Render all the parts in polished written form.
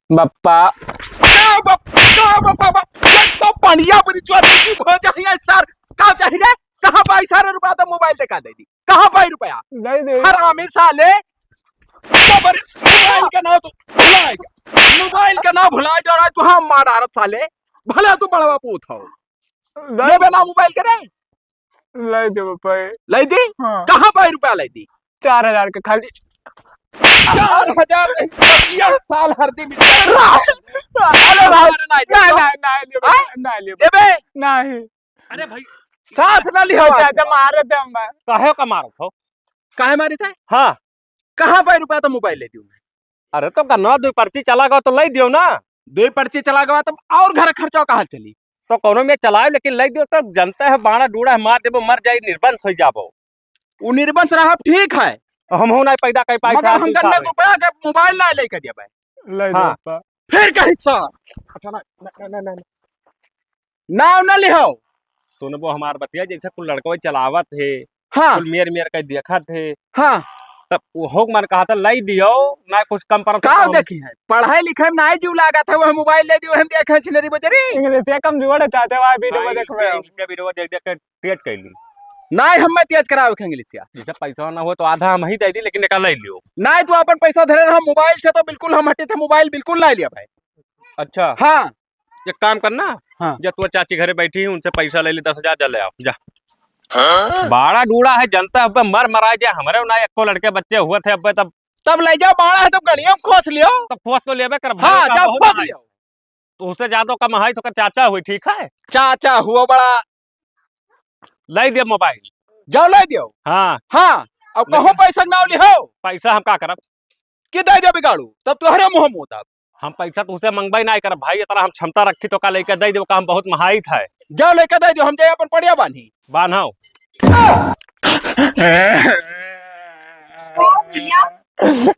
बप्पा तो पनिया बड़ी चौथी हो जाइए सर। कहाँ चाहिए? कहाँ पाई सारे रुपया? तो मोबाइल दिखा दे दी। कहाँ पाई रुपया? नहीं दे हरामी साले। मोबाइल का नाम तो भुलाएगा। मोबाइल का नाम भुला जा रहा है तू। हम मार रहा साले। भले तू बड़वा पूत हो। ले बेना मोबाइल करे। लाई दे बप्पा। लाई दी? हाँ। कहाँ पाई रुपया लाई दी? 4000 का खाली 4000 साल हरदी में नहीं। अरे भाई साथ ना लियो। चाचा मारे थे हम। काहे का मारत हो? काहे मारी थे? हाँ। कहाँ पाई रुपया? तो मोबाइल ले दियो। अरे तो गन्ना 2 पर्ची चला गया तो लाई दियो ना। 2 पर्ची चला गया तब और घर खर्चा कहाँ चली? तो कोनो में चलाओ लेकिन लाई दियो। तब जनता है बाड़ा डूड़ा मार देबो मर जाई निर्बंस हो जाबो। वो निर्बंस रहा ठीक है हम हो ना पैदा कई पाई मगर हम गन्ना रुपया के मोबाइल ना लेके दिया भाई। लाई दे हाँ। बप्पा। फिर का हिस्सा ना ना लिहो। सुनबो हमार बतिया जैसे कुल लड़को चलावत है हाँ कुल मेर मेर कई देखत है हाँ। तब वो मन कहा था लाई दियो ना कुछ कम पर का देखी है पढ़ाई लिखाई में नहीं जीव लागा था। वो मोबाइल ले दियो हम देखे छिनरी बजरी। इंग्लिश से कम जुआड़े चाचा वाला वीडियो में देखबे। इनके वीडियो देख देख के टेट कैली नहीं हम मैं तेज करावे के इंग्लिश जैसे पैसा ना हो तो आधा हम ही दे दी लेकिन निकाल लाई लियो। नहीं तू अपन पैसा धरे रहा मोबाइल से तो बिल्कुल हम हटे थे। मोबाइल बिल्कुल ला लिया भाई। अच्छा हाँ एक काम करना। हाँ। जब तू चाची घरे बैठी है उनसे पैसा ले ली 10,000 जा ले आओ जा। बाड़ा डूड़ा है जनता अब मर मरा जाए हमारे ना एको लड़के बच्चे हुए थे अब तब ले जाओ बाड़ा है तो गड़िया में खोस लियो। तो खोस तो लेबे कर हाँ जाओ खोस लियो। तो उससे ज्यादा कम है तो कर चाचा हुई ठीक है। चाचा हुआ बड़ा लाई दे मोबाइल। जाओ ले दियो। हाँ हाँ अब कहो पैसा ना लिहो पैसा हम का करब कि दे दे बिगाड़ू तब तुहरे मुंह मुंह तब। हम पैसा तुमसे मंगवाई नहीं करब भाई इतना हम क्षमता रखी तो का लेके दे दो का हम बहुत महाहित है। जाओ लेके दे दियो हम जाए अपन पड़िया बांधी बान्हो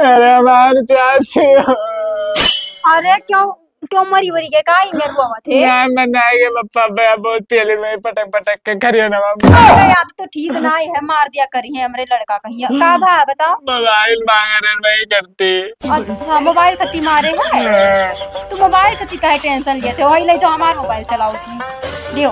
अरे हमारे चाची। अरे क्यों क्यों मरी वरी के का इंगर हुआ थे? नहीं मैं नहीं गया बप्पा भैया बहुत पहले में पटक पटक के करियो ना अरे याद तो ठीक ना है मार दिया करी है हमरे लड़का कहीं का भा बताओ। मोबाइल मांग रहे नहीं करती। अच्छा मोबाइल कति मारे है तो मोबाइल कति का टेंशन लिए थे वही ले जो हमारा मोबाइल चलाओ थी दियो।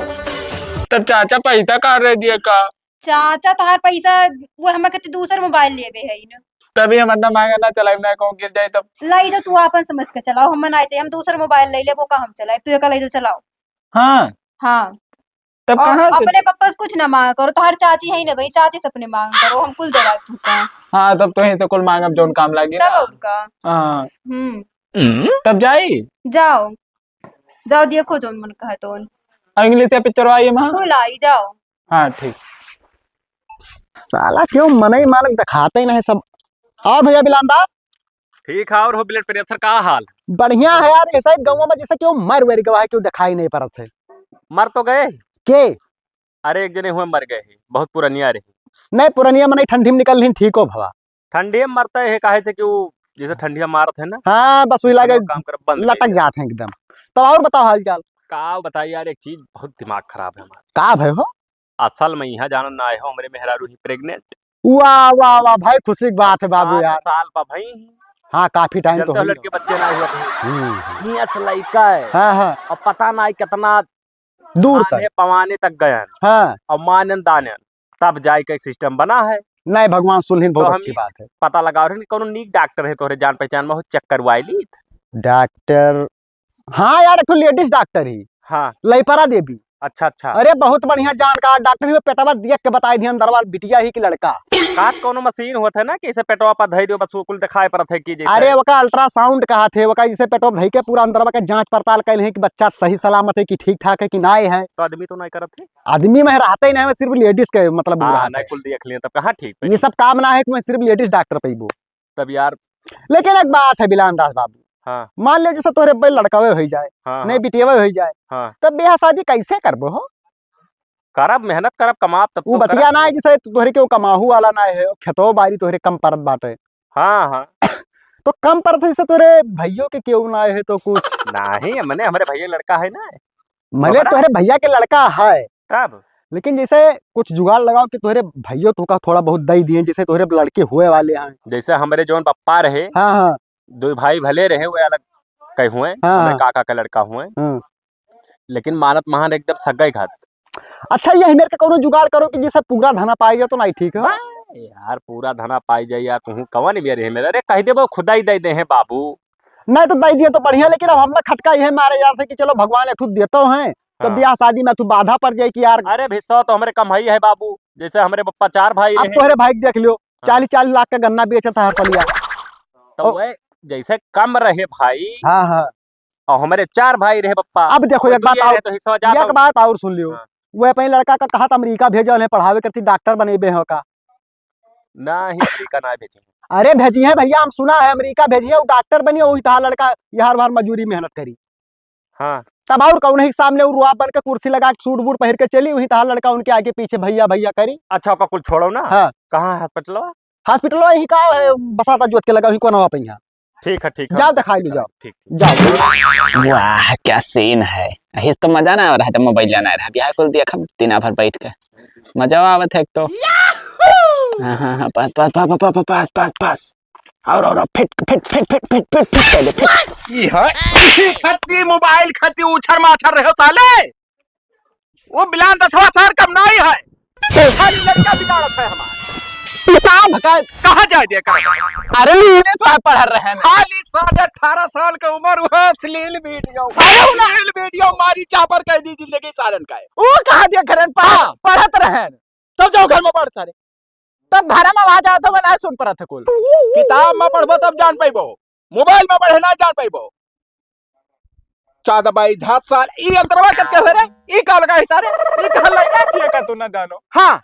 तब चाचा पैसा कर रहे दिए का? चाचा तोहार पैसा वो हमें कति दूसर मोबाइल लेवे है न तभी हम अन्ना मांगा ना चलाए ना कहूँ गिर जाए तब। लाई जो तू अपन समझ के चलाओ हम ना चाहिए हम दूसर मोबाइल ले ले वो का हम चलाए तू एक लाई जो चलाओ। हाँ हाँ तब और कहाँ से? अपने पापा से कुछ ना मांग करो तोहार चाची है ना भाई चाची से अपने मांग करो हम कुल दे रहा हाँ तब तो यहीं से कुल मांगा जोन काम लगी तब ना। और का। हाँ हम्म तब जाई जाओ जाओ देखो जो मन कहा तो इंग्लिश से पिक्चर आई वहाँ। तू लाई जाओ। हाँ ठीक। साला क्यों मन ही मानक दिखाते ही नहीं सब। हाँ भैया बिलानदास ठीक है और हो ब्लड प्रेशर का हाल? बढ़िया है यार। ऐसा ही गाँव में जैसे क्यों मर वेरी गवाह क्यों दिखाई नहीं पड़त है मर तो गए के? अरे एक जने हुए मर गए हैं बहुत पुरानिया रही। नहीं पुरनिया में नहीं ठंडी में निकल रही ठीक हो भवा। ठंडी में मरता है काहे से कि वो जैसे ठंडिया मारत है ना हाँ बस वही लगे काम कर बंद लटक जाते हैं एकदम। तो और बताओ हाल चाल का बताइए यार एक चीज बहुत दिमाग खराब है हमारा। का भय हो? असल में यहाँ जाना ना आए हो हमारे मेहरारू ही प्रेग्नेंट। वाह वाह वाह भाई खुशी की बात है बाबू 7 यार। साल पा भाई हाँ काफी टाइम तो जनता हो लड़के बच्चे ना हुआ हम्म। ही असल लड़का है हाँ हाँ और पता ना कितना दूर आने तक। पवाने तक गए हाँ और मानन दानन तब जाए का एक सिस्टम बना है। नहीं भगवान सुन तो बहुत हम अच्छी ये बात है। पता लगा रहे कौन नीक डॉक्टर है तोहरे जान पहचान में हो चेक करवाई ली। डॉक्टर हाँ यार एक लेडीज डॉक्टर ही हाँ लईपरा देवी। अच्छा अच्छा अरे बहुत बढ़िया जानकार डॉक्टर ही पेटवा देख के बताई दी अंदरवा बिटिया ही की लड़का। का कोनो मशीन होता है ना कि इसे पेटवा पर धई दियो बस वो कुल दिखाई पड़त है कि जैसे अरे वका अल्ट्रासाउंड कहा थे वका जिसे पेटवा धई के पूरा अंदरवा के जांच पड़ताल कैल है कि बच्चा सही सलामत है कि ठीक ठाक है कि नहीं है। तो आदमी तो नहीं करत है। आदमी में रहते ही नहीं है सिर्फ लेडीज के मतलब हाँ रहता नहीं है। कुल देख लिए तब कहाँ ठीक ये सब काम ना है कि मैं सिर्फ लेडीज डॉक्टर पैबू। तब यार लेकिन एक बात है बिलान दास बाबू हाँ मान ले जैसे तोरे पे लड़कावे हो जाए हाँ नहीं बिटियावे हो जाए हाँ तब ब्याह शादी कैसे करबो हो? करब मेहनत करब कमाब तब वो तो बतिया ना है जैसे तोहरे के कमाहू वाला ना है खेतो बारी तोहरे कम परत बाटे। हाँ हाँ तो कम परत है से तोरे भैयों के क्यों ना है तो कुछ नहीं मने हमारे भैया लड़का है ना मले बड़ा? तोहरे भैया के लड़का है तब लेकिन जैसे कुछ जुगाड़ लगाओ कि तोहरे भैया तो का थोड़ा बहुत दई दिए जैसे तोहरे लड़के हुए वाले हैं। जैसे हमारे जौन पप्पा रहे हाँ हाँ 2 भाई भले रहे वो अलग कई हुए, हाँ। हमारे काका का लड़का हुए, हाँ। लेकिन मानत महान एकदम सगाई घात। अच्छा ये मेरे के कोनो जुगाड़ करो कि जैसे पूरा धना पाई जाए तो नहीं ठीक है। यार पूरा धना पाई जाए यार, तू कवन भी अरे मेरा, अरे कह दे वो खुदा ही दे दे है बाबू। नहीं तो दे दिए तो बढ़िया, लेकिन अब हम खटका ये मारे यार से कि चलो भगवान एक देते हैं तो हाँ। ब्याह शादी में तू बाधा पड़ जाए कि यार। अरे भिस्सा तो हमारे कम ही है बाबू, जैसे हमारे पप्पा 4 भाई अब रहे। तोहरे भाई देख लियो 40-40 लाख का गन्ना बेचता है फलिया। तो वह जैसे कम रहे भाई, हाँ हाँ। और हमारे 4 भाई रहे पप्पा। अब देखो एक बात और, तो हिस्सा ज्यादा एक बात और सुन लियो। हाँ। वो अपने लड़का का कहा था अमेरिका भेजो उन्हें पढ़ावे करती डॉक्टर बनेबे हो का। नहीं अमेरिका ना भेजे। अरे भेजी है भैया, हम सुना है अमेरिका भेजी है, वो डॉक्टर बनी वही था लड़का यहाँ बार मजूरी मेहनत करी। हाँ तब और कौन ही सामने रुआ बन के कुर्सी लगा के सूट बूट पहन के चली, वही था लड़का उनके आगे पीछे भैया भैया करी। अच्छा आपका कुल छोड़ो ना। हाँ। कहाँ है हॉस्पिटल? हॉस्पिटल यही का है, बसाता जोत के लगा वही कोना पे यहाँ। ठीक है जाओ दिखाई लो, जाओ ठीक। जाओ। वाह क्या सीन है, हिस तो मजा ना आ रहा था, मोबाइल जाना रहा बिहार को देखा दिन भर बैठ के मजा आवत है एक तो। हाँ हाँ हाँ पास पास पास पास पास पास पास और fit fit fit fit fit fit fit पहले फिट। ये है खत्ती मोबाइल खत्ती उछर माछर रहे हो साले। वो बिलान 10वां शहर कम नहीं है, सारी लड़का बिगाड़त है हमारा। कहाँ जाए दे कर? अरे इंग्लिश वाला पढ़ रहे हैं खाली 18.5 साल का उम्र हुआ, अश्लील वीडियो मारी चापर कह दी जिंदगी सालन का है। वो कहाँ दिया करें पढ़त रहे तब जाओ घर में पढ़ सारे, तब घर में आ जाओ तो मैं ना सुन पड़ा था कुल। किताब में पढ़बो तब जान पाइबो, मोबाइल में पढ़े ना जान पाइबो। 14 10 साल ई अंतरवा कत के रे ई काल का सारे ई कहल लगा ये का तू ना जानो। हां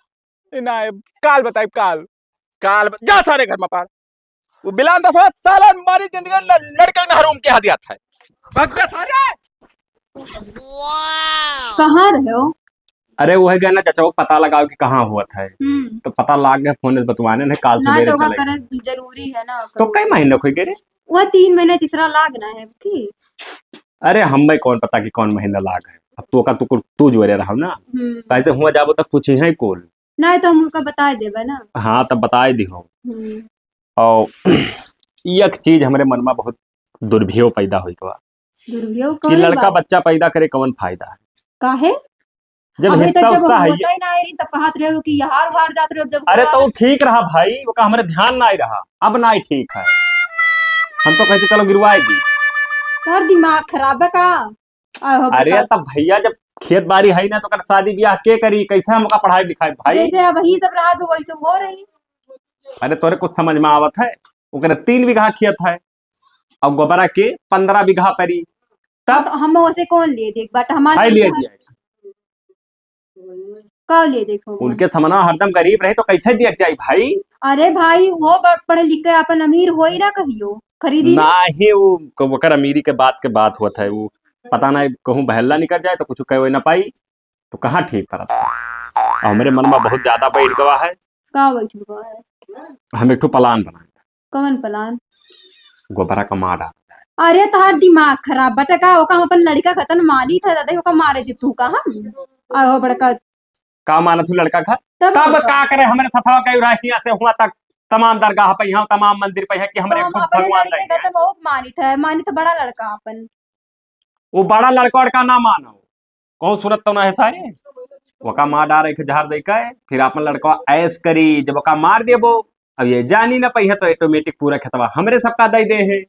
ना काल बताई काल जा सारे घर में पढ़। वो बिलान 10 साल मारी जिंदगी लड़के ने हरूम के हदियत है। भग जा सारे। कहाँ रहे हो? अरे वो है गया ना चाचा, वो पता लगाओ कि कहाँ हुआ था, तो पता लाग गया फोन बतवाने ने काल ना सवेरे तो चले करे जरूरी है ना। तो कई महीने कोई गे रे? वो 3 महीने तीसरा लागना है की। अरे हमें कौन पता कि कौन महीना लाग है, अब तो का तू जोरे रहा ना कैसे हुआ जाबो तब पूछी है कोल नहीं तो हमको बता देबे ना। हाँ तब बताए दिहो। और एक चीज हमारे मन में बहुत दुर्भियो पैदा हुई बा दुर्व्यव कि लड़का बच्चा पैदा करे कौन फायदा है? काहे? जब अभी हिस्सा तक जब उत्सा है होता ही ना आई तब कहत रहे हो कि यार बाहर जात रहे हो जब अरे तो ठीक रहा भाई, वो का हमारे ध्यान ना ही रहा, अब ना ही ठीक है। हम तो कहते चलो गिरवाएगी। यार दिमाग खराब है का? अरे तब भैया जब खेत बाड़ी है ना तो कर शादी ब्याह के करी, कैसे हमका पढ़ाई लिखाई भाई? जैसे अब ही सब रहा तो वैसे हो रही। अरे तोरे कुछ समझ में आवत है? ओकरे 3 बीघा खेत है और गोबरा के 15 बीघा परी, तब तो हम उसे कौन लिए देख बट हमारे भाई लिए दिया। का लिए देखो उनके समना हरदम गरीब रहे तो कैसे दिया जाए भाई? अरे भाई वो पढ़े लिखे अपन अमीर हो ही ना कहियो खरीदी ना ही वो ओकर अमीरी के बात हुआ था, वो पता नहीं कहूँ बहल्ला निकल जाए तो कुछ कह ना पाई तो कहाँ ठीक करा। हमारे मन में बहुत ज्यादा बैठ गवा है, का बैठ गया है? हम एक प्लान बनाए, कौन प्लान? गोबरा का मार डाल। अरे तार दिमाग खराब बटा का ओका हम अपन लड़का खतन मानी था दादा ओका मारे दे तू का हम आहो बड़का का माना तू लड़का घर तब तब का करे हमारे सथवा के राहिया से हुआ तक तमाम दरगाह पे यहाँ तमाम मंदिर पे है कि हमारे हम अपने भगवान लड़के रहे खतन बहुत मानी था बड़ा लड़का अपन। वो बड़ा लड़का का ना मानो कौन सूरत तो ना है सारे वका मार डाल के जहर दे के फिर अपन लड़का ऐस करी, जब वका मार देबो अब ये जानी ना पही तो ऑटोमेटिक पूरा खतवा हमरे सबका दे दे है।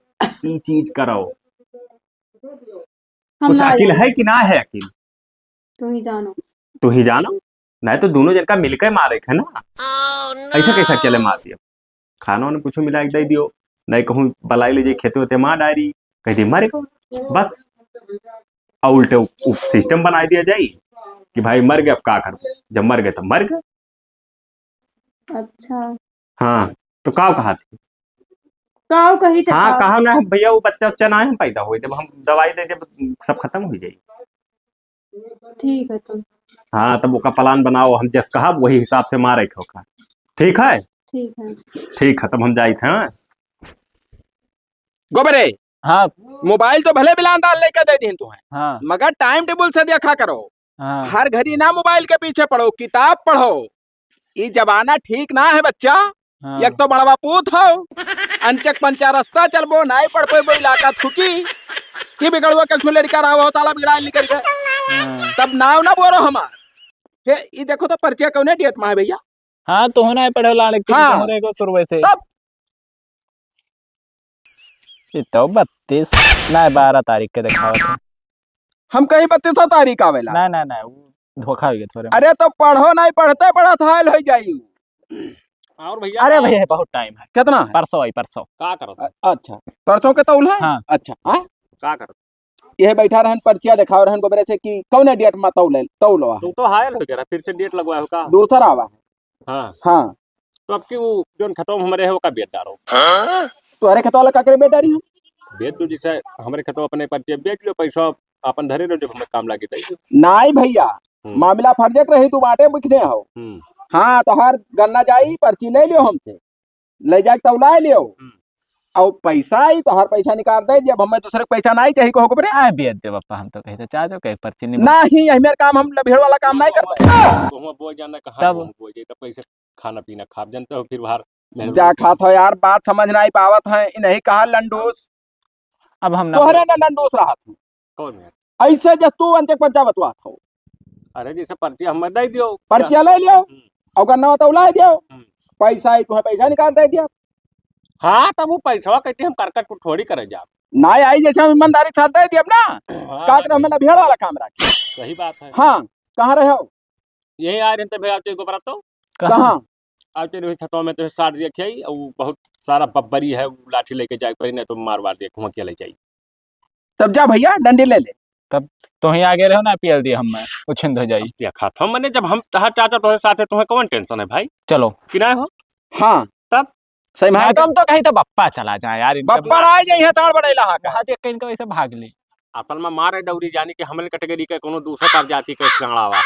ई चीज करो, कुछ अकिल है कि ना है? अकिल तू ही जानो, नहीं तो दोनों जन का मिलकर मारे थे ना। ऐसा कैसा चले मार दिया? खाना उन्हें कुछ मिला के दे दियो, नहीं कहूँ बलाई लीजिए खेते होते मार डायरी कह दी मरे को बस, और उल्टे सिस्टम बना दिया जाए कि भाई मर गए अब का करो, जब मर गए तो मर गए। अच्छा हाँ तो काव कहा थी? काव कही थे? हाँ कहा ना भैया वो बच्चा ना हम पैदा हुए, जब हम दवाई दे जब सब खत्म हो जाए। ठीक है तो हाँ तब वो प्लान बनाओ, हम जैसे कहा वही हिसाब से मारे का। ठीक है ठीक है तब हम जाए थे। हाँ गोबरे हाँ मोबाइल तो भले बिलान डाल लेकर दे दी तू है, हाँ मगर टाइम टेबल से देखा करो। हाँ हर घड़ी ना मोबाइल के पीछे पढ़ो, किताब पढ़ो। ये जमाना ठीक ना है बच्चा। हाँ। एक तो बड़वा पूत हो, अंचक पंचा रास्ता चलबो नहीं पढ़ पे इलाका थुकी की बिगड़वा के छुले लड़का रहा हो ताला बिगड़ा निकल गए तब नाव ना बोलो हमार हे ई देखो तो पर्चिया कौने डेट में है भैया हाँ तो होना है पढ़े वाला लेकिन हाँ। तुम्हारे को शुरू से तब ये तो 32 ना 12 तारीख के दिखावा था हम कहीं 32 तारीख आवेला ना ना ना वो धोखा हो गया थोड़े में। अरे तो पढ़ो नहीं पढ़ते पढ़त हाल हो जाई और भैया अरे भैया बहुत टाइम है कितना है परसों आई परसों का करो अच्छा परसों के तौल है हाँ। अच्छा हाँ का करो ये बैठा रहन पर्चिया दिखाओ रहन गोबरे से कि कौन डेट में तौलो तू तो हायल हो गया फिर से डेट लगवाए हो का दूसरा आवा है हाँ हाँ तो अब की वो जो खतम हमारे है वो का बेट डालो तोहरे खतौला का करे बेटा रही हम बेच दो जिसे हमारे खतम अपने पर्चे बेच लो पैसा अपन धरे लो जब हमें काम लगी तई नाई भैया मामला फर्जक रही तू बाटे बिखने हो हाँ तो हर गन्ना जाई पर्ची ले लियो हमसे ले जाके तौला लियो और पैसा आई तो हर पैसा निकाल दे जब हमें दूसरे को पैसा नहीं चाहिए कहो बरे आ बेच दे पापा हम तो कहते चाचा कहीं पर्ची नहीं नहीं हमारे काम हम भीड़ वाला काम नहीं करते तो हम बोल जाना कहां तब बोल जे तो पैसे खाना पीना खा जानते हो फिर बाहर जा खात हो यार बात समझ नहीं पावत है नहीं कहा लंडूस अब हम ना तोहरे ना लंडूस रहा तू कौन है ऐसे जब तू अंचक पंचा बतवा हो अरे जैसे पर्ची हमें दे दियो पर्चिया ले लियो और गन्ना तौला दियो पैसा आई तुम्हें पैसा निकाल दे दिया हाँ तब वो पैसा कहते हम करकट को थोड़ी करे जा ना आई जैसे हम ईमानदारी साथ दे दिया ना का कर हमें भीड़ वाला काम रख सही बात है हाँ कहाँ रहे हो यही आ रहे थे भैया आपके गोबरा तो कहाँ आपके रोहित खतों में तो सार दिया और बहुत सारा बब्बरी है वो लाठी लेके जाए पर नहीं तो मार वार दिया वहाँ ले चाहिए तब जा भैया डंडी ले ले तब तो ही आगे रहो ना पीएल दिया हम उछिंद हो जाई क्या खाता मैंने जब हम तहां चाचा तुम्हारे साथ है तुम्हें कौन टेंशन है भाई चलो किराए हो हाँ तब सही मैं में तो हम तो कहीं तो बप्पा चला जाए यार बब्बर आए जाइए है ताड़ बड़े लहा का कहा देख के इनका वैसे भाग ली असल में मारे दौरी जानी कि हमले कैटेगरी के कोनो दूसरे पर जाति के चढ़ावा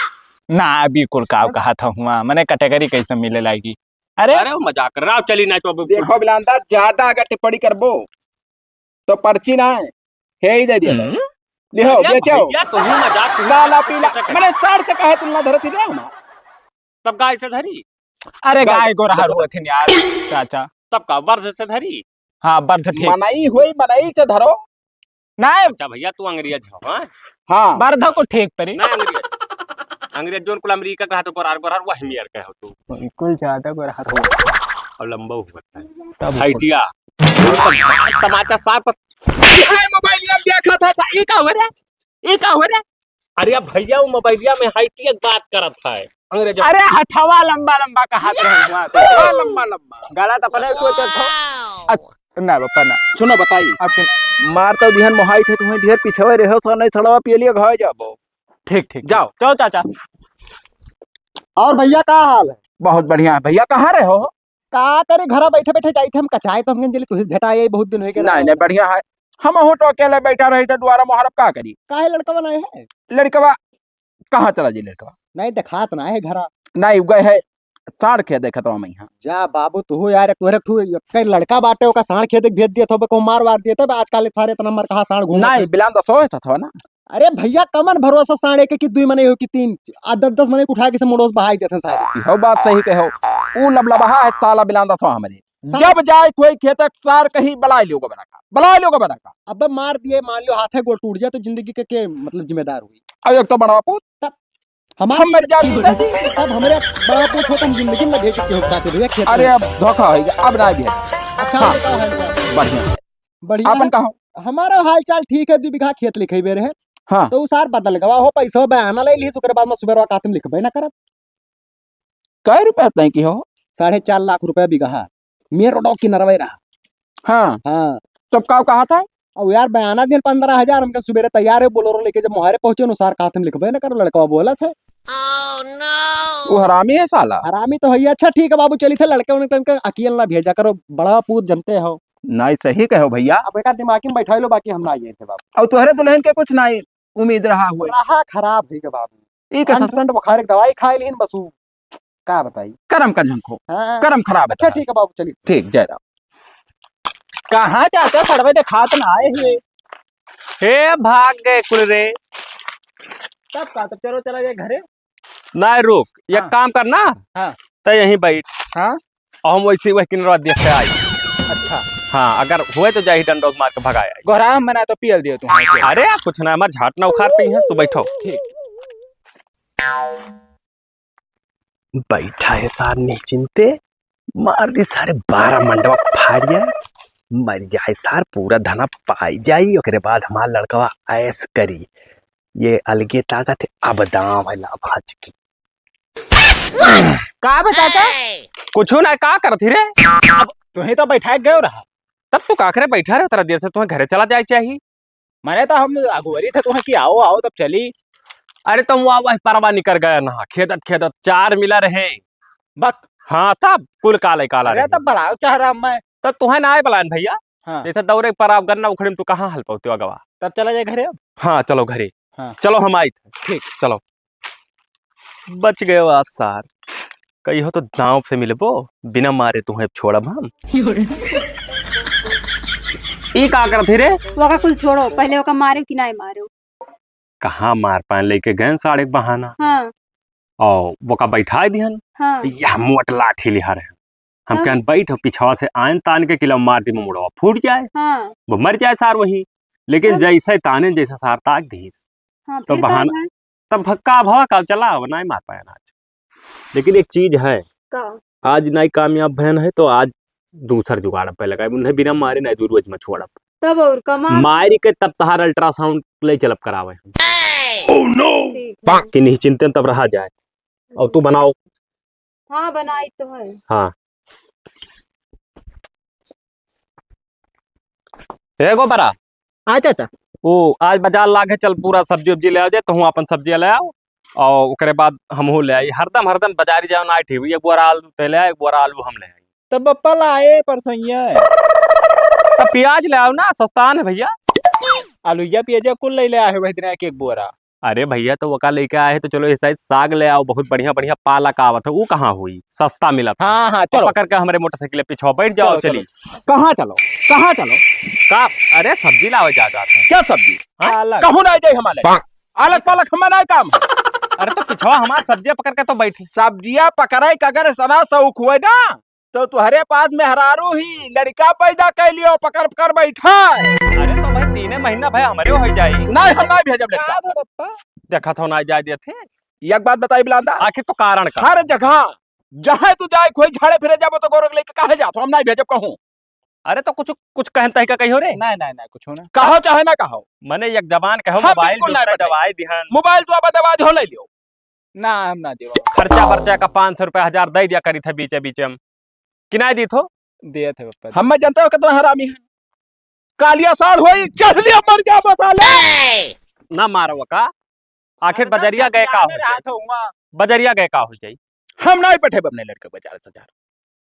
ना बिल्कुल काव कहा था हुआ मैंने कैटेगरी कैसे मिले लाएगी अरे अरे वो मजाक कर रहा चली ना तो अब देखो बिलांदा ज्यादा अगर टिप्पणी करबो तो पर्ची ना है ही दे दिया लिहो बेचो भैया तो ही मजाक लाला पीला मैंने सर से कहे तुम ना धरती दे ना तब गाय से धरी अरे गाय गोरा थे यार चाचा तब का वर्ष से धरी हाँ बर्ध ठीक मनाई हुई मनाई से धरो ना अच्छा भैया तू अंग्रेज हो हाँ हाँ बर्ध को ठीक परी ना अंग्रेज जोन कुल अमेरिका कहा तो गोरार गोरार वही मियर कहे हो तू बिल्कुल चाचा गोरा और लंबा हुआ तब हाइटिया टमाटर साफ मोबाइल में देखा था ये का हो रहा अरे अब भैया वो मोबाइलिया में हाइटिया बात करत है अंग्रेज अरे हथवा लंबा लंबा का हाथ रहे लंबा लंबा गलत अपने को तो ना बापा ना सुनो बताइए आपके मार तो दिहन मोहाई थे तुम्हें ढेर पीछे रहे हो तो नहीं थोड़ा पियलिए घर जाओ ठीक ठीक जाओ चलो चाचा और भैया का हाल है बहुत बढ़िया है भैया कहाँ रहे हो का करे घर बैठे बैठे जाई थे हम कचाए तो हमके जल्दी तुझे भेटाए बहुत दिन हो गए नहीं नहीं बढ़िया है हम हो तो अकेले बैठा रहे थे द्वारा मुहरब का करी काहे लड़का बनाए है लड़कवा कहाँ चला जी लड़कवा नहीं दिखात ना है घरा नहीं गए है साढ़ के देखत रहा मैं यहाँ जा बाबू तू यार तोरे तू कई लड़का बाटे ओका साढ़ खेत भेज दिया तो को मार वार दिए तब आजकल सारे इतना नंबर कहा साढ़ घूम नहीं बिलान तो सो था ना अरे भैया कमन भरोसा साढ़े के कि 2 महीने हो कि 3 10 महीने उठा के से मोड़ोस बहाई देते सारे हो बात सही कहो ऊ लबलबहा है साला बिलान तो हमारे जब जाए कोई खेतक सार कहीं बला लियोगा बना का अब मार दिए मान लो हाथे गोड़ टूट जाए तो जिंदगी के मतलब जिम्मेदार हुई अब एक तो बड़ा पूत हम मर जाती अब हमारे बड़ा पूछ हो तुम जिंदगी में देख के होता भैया खेत अरे अब धोखा हो गया अब ना दिया अच्छा बढ़िया बढ़िया अपन कहो हमारा हाल चाल ठीक है 2 बीघा खेत लिखे बेरे है हाँ तो सार बदल गवा हो पैसा बयाना ले ली सुकर बाद में सुबह कातम लिखबे ना करब कै रुपया नहीं की हो 4.5 लाख रुपया बीघा मेरे रोड की नरवे रहा हाँ हाँ तब का कहा था और यार बयाना दिन 15,000 हमके सुबह तैयार है बोलोरो लेके जब मोहरे पहुंचे अनुसार कातम लिखबे ना करो लड़का बोला था वो हरामी है साला हरामी तो है अच्छा ठीक है बाबू चली थे लड़के उनके अकेले ना भेजा करो बड़ा पूत जनते हो नहीं सही कहो भैया अब एक दिमागी में बैठा लो बाकी हम ना जाए थे बाबू और तुहरे दुल्हन के कुछ नहीं उम्मीद रहा हुए रहा खराब है के बाबू एक ठंड बुखार की दवाई खाए लेकिन बस का बताई करम का झंखो हाँ। करम खराब अच्छा ठीक है बाबू चलिए ठीक जय राम कहाँ चाचा सड़वे दिखात ना आए हुए हे भाग गए कुल रे तब का तब चलो चला गए घरे ना रुक एक हाँ। काम करना हाँ। तो यहीं बैठ हाँ और हम वैसे वही किनरा देख के आई अच्छा हाँ अगर हुए तो जाही डंडोक मार के भगाया। गोहरा हम बना तो पियल दियो तू। अरे आप कुछ ना हमार झाट ना उखाड़ पे हैं तो बैठो। बैठा है सार निश्चिंते, मार दी सारे 12 मंडवा फाड़िया, मर जाए सार पूरा धना पाई जाई, ओकरे बाद हमार लड़कवा ऐस करी। ये अलगे ताकत है अब दाम है लाभाज की। का बताता कुछ ना का करती रे, तुम्हें तो बैठा गयो रहा, तब तो काखरे बैठा रहे तेरा देर से, तुम्हें घरे चला जाए चाहिए। मैंने तो हम अगुवरी थे तुम्हें कि आओ आओ तब चली। अरे तुम वह परवा निकल गया ना, खेदत खेदत 4 मिला रहे बक हाँ तब कुल काले काला अरे रहे। तब बढ़ाओ चाह रहा मैं। तब तुम्हें ना आए बलान भैया। हाँ। जैसे दौरे पर आप गन्ना उखड़े में तू कहाँ हल पाते हो अगवा। तब चला जाए घरे अब। हाँ चलो घरे। हाँ। चलो हम आई थे। ठीक चलो। बच गए हो आप सार, कही हो तो दांव से मिलबो, बिना मारे तुम्हें छोड़ब हम। ई का करती रे, वो का कुल छोड़ो, पहले ओका मारे कि नहीं मारो। कहाँ मार पाए, लेके गए साढ़े बहाना हाँ और वो का बैठा दिहन। हाँ यह मोट लाठी लिहार है, हम हाँ। कहन बैठ पिछवा से आयन तान के किला मार दी मुड़वा फूट जाए, हाँ वो मर जाए सार वही। लेकिन हाँ। जैसे ताने जैसा सार ताक दी हाँ तो फिर का बहाना- है? तब भक्का भवा का चला वो नहीं मार पाया आज। लेकिन एक चीज है, का आज नहीं कामयाब बहन है तो आज दूसर जुगाड़ पे लगा, उन्हें बिना मारे नहीं दूर रोज में छोड़ा तब और कमा मारी के तब तहार अल्ट्रासाउंड ले चलब करावे ठीक है। कि नहीं चिंतन तब रहा जाए। और तू बनाओ। हाँ बनाई तो है। हाँ एगो बरा हाँ चाचा। वो आज बाजार लागे चल पूरा सब्जी उब्जी ले आओ जे, तो अपन सब्जी ले आओ और ओकरे बाद हमहू ले आई। हरदम हरदम बाजारी जाओ ना ठीक, एक बोरा आलू ते ले आए, एक बोरा आलू हम ले आई। तब बप्पा लाए परसैया तब प्याज ले आओ ना, सस्तान है भैया। आलूया पियाजा कुल ले आए वही दिन एक बोरा। अरे भैया तो वका लेके आए तो चलो इस साइड साग ले आओ, बहुत बढ़िया बढ़िया पालक आवत है, वो कहाँ हुई सस्ता मिला था। हाँ हाँ तो चलो पकड़ के हमारे मोटरसाइकिल पीछे बैठ जाओ। चलो, चली कहाँ चलो कहाँ चलो का, अरे सब्जी लाओ जाता है। क्या सब्जी हाँ? कहूँ ना जाए हमारे आलक पालक हमारा काम है। अरे तो पिछवा हमार सब्जियां पकड़ के तो बैठी। सब्जियां पकड़ाई का अगर सना शौक हुए ना तो तुम्हारे पास मेहरारू ही लड़का पैदा कर लियो पकड़ कर बैठा। अरे तो भाई 3 महीना भाई हमारे हो जाई। नहीं हम नहीं भेजब लड़का। देखा तो ना जा दिए थे। एक बात बताई बिलांदा, आखिर तो कारण का हर जगह जहाँ तू जाए कोई झाड़े फिरे जाबो तो गोरख लेके काहे जातो, हम नहीं भेजब कहूँ। अरे तो कुछ कुछ कहता है का कही हो रे। नहीं नहीं नहीं कुछ ना कहो चाहे ना कहो, मने एक जबान कहो हाँ, मोबाइल बिल्कुल नहीं बताई। दवाई दिहन मोबाइल तो अब दवा हो ले लियो ना, हम ना देव खर्चा बर्चा का 500 रुपया 1000 दे दिया करी थे बीचे बीचे में किनाय दी थो। दिए थे पप्पा। हम जानते हो कितना हरामी है। कालिया साल हुई चढ़ लिया मर जा बसाले ना मारो का, आखिर बजरिया गए का हो जाई, बजरिया गए का हो जाई। हम नहीं बैठे अपने लड़के बाजार से।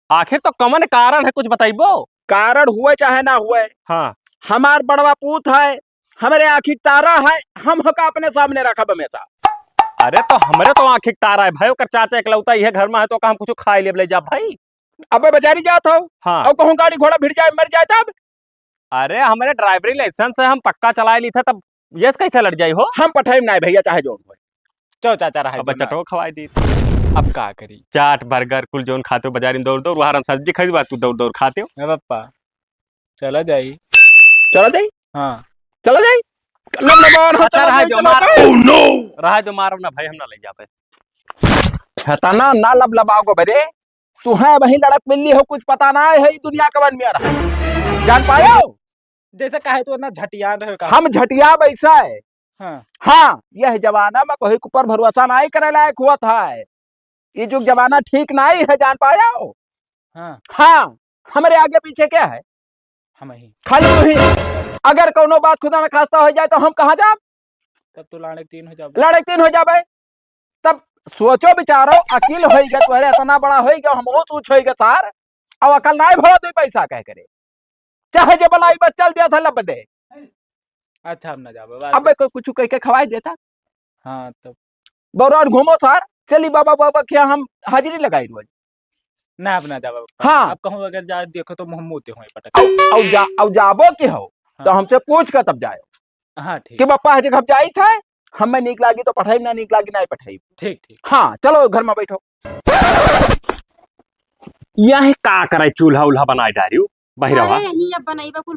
आखिर तो कमन कारण है, कुछ बताइबो। कारण हुए चाहे ना हुए, हाँ हमार बड़वा पूत है, हमारे आँखी तारा है, हम का अपने सामने रखब हमेशा। अरे तो हमरे तो आँखिक तारा है भाई, ओकर चाचा इकलौता ये घर में है तो हम कुछ खाए ले जा भाई। अब बाजारी जात हो हाँ और कहूँ गाड़ी घोड़ा भिड़ जाए मर जाए तब। अरे हमारे ड्राइवरी लाइसेंस है, हम पक्का चलाए ली थे, तब ये कैसे लड़ जाई हो। हम पठाई नहीं भैया चाहे जोन हो। चलो चाचा रहा अब चटो खवाई दी, अब का करी। चाट बर्गर कुल जोन खाते हो बाजारी में दौड़ दौड़, वहां सब्जी खरीदवा तू दौड़ दौड़ खाते हो। पप्पा चला जाई, चला जाई, हाँ चला जाई। अच्छा रहा जो मारो, रहा जो मारो ना भाई, हम ना ले जाते। हताना ना लब लबाओ बरे, तू है वही लड़क मिलनी हो, कुछ पता ना है ई दुनिया का बन में रहा। जान पायो जैसे कहे तो ना झटियान रहे का। हम झटिया बैसा है। हाँ। हाँ यह जमाना में कोई ऊपर भरोसा नहीं करे लायक हुआ था। ये जो जमाना ठीक नहीं है, जान पाया हो। हाँ हाँ हमारे आगे पीछे क्या है, हम ही खाली तू ही। अगर कोनो बात खुदा में खास्ता हो जाए तो हम कहाँ जाब, तब तो लाने 3 हो जाब। लड़े 3 हो जाबे। तब सोचो विचारो, अकील हो गया तुम्हारे इतना बड़ा हो गया, हम बहुत ऊंच हो गए सार, और अकल नहीं भरो तो पैसा कह करे चाहे जब बलाई बस चल दिया था लब दे। अच्छा हम ना जाबे अब कोई कुछ कह के खवाई देता। हाँ तब दौरान घूमो सार, चली बाबा बाबा क्या हम हाजिरी लगाई रोज। ना अब ना जाबे। हाँ। अब कहूँ अगर जा देखो तो हम मोते हुए पटक। और जाबो की हो तो हाँ। हमसे पूछ कर तब जाओ हाँ ठीक कि बप्पा हजे घब जाई था, हमें नीक लागी तो पठाई, ना नीक लागी नहीं पठाई। ठीक ठीक। हाँ चलो घर में बैठो। यह का करे चूल्हा उल्हा बनाए डारियो, बहिरवा अरे यही अब बनाई बा कुल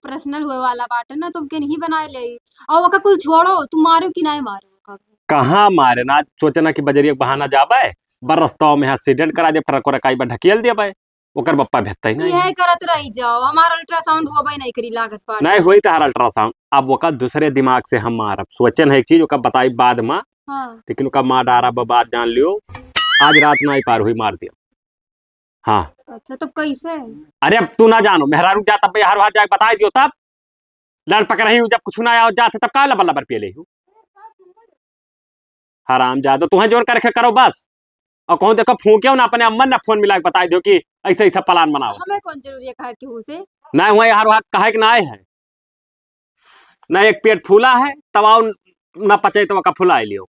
पर्सनल हुए वाला बात है ना, तुम के नहीं बनाए ले और ओका कुल छोड़ो, तुम मारो कि नहीं मारो ओका? कहाँ मारे ना सोचना कि बजरिया के बहाना जाबे बरसता में एक्सीडेंट करा दे फरक काई बा ढकेल देबे ओकर बप्पा भेटतै नहीं यही करत रही जाओ, हमारा अल्ट्रासाउंड हुआ भाई नहीं करी लागत पार नहीं हुई तहार अल्ट्रासाउंड अब ओका दूसरे दिमाग से हम मारब सोचन है एक चीज ओका बताई बाद में हाँ। लेकिन ओका मार डारा बात जान लियो आज रात ना ही पार हुई मार दिया। हाँ अच्छा तो कैसे? अरे अब तू ना जानो मेहरा रुक जा तब हर बार जाके बता दियो तब लड़ पक रही हूँ जब कुछ ना आओ जाते तब का लबर लबर पिए ले हूँ हराम जादो तुम्हें जोर करके करो बस और कहूँ देखो फूक्यो ना अपने अम्मन ना फोन मिला के बता दियो कि ऐसे ऐसा प्लान बनाओ हमें कौन जरूरी है कहा केहू से? ना हुआ हर बार कहे कि ना आए है ना एक पेट फूला है तवाओ ना पचे तो का फुला लियो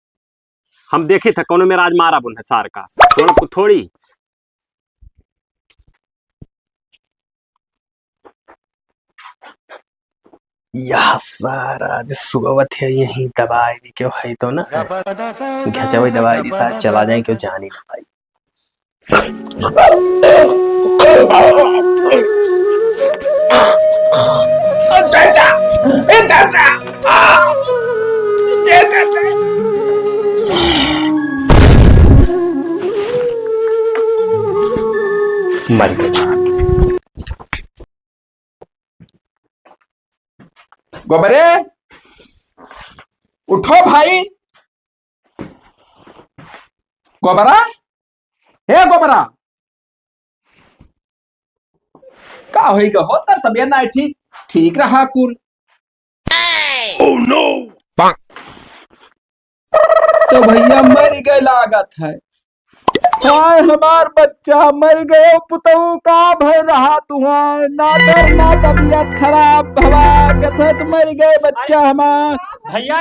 हम देखे थे कोनो में राज मारा बुन है सार का थोड़ी यह सारा जो सुगवत है यही दवाई दी क्यों है तो ना घचवई दवाई दी सार चला जाए क्यों जानी ना भाई मर गया गोबरे उठो भाई। गोबरा हे गोबरा का होई हो तर तबियत ना ठीक ठीक रहा कुल oh, no! तो भैया मर गए लागत है। हाय हमार बच्चा मर गए पुतऊ का भय रहा तुम्हार ना डर ना तबियत खराब भवा कसत मर गए बच्चा हमार भैया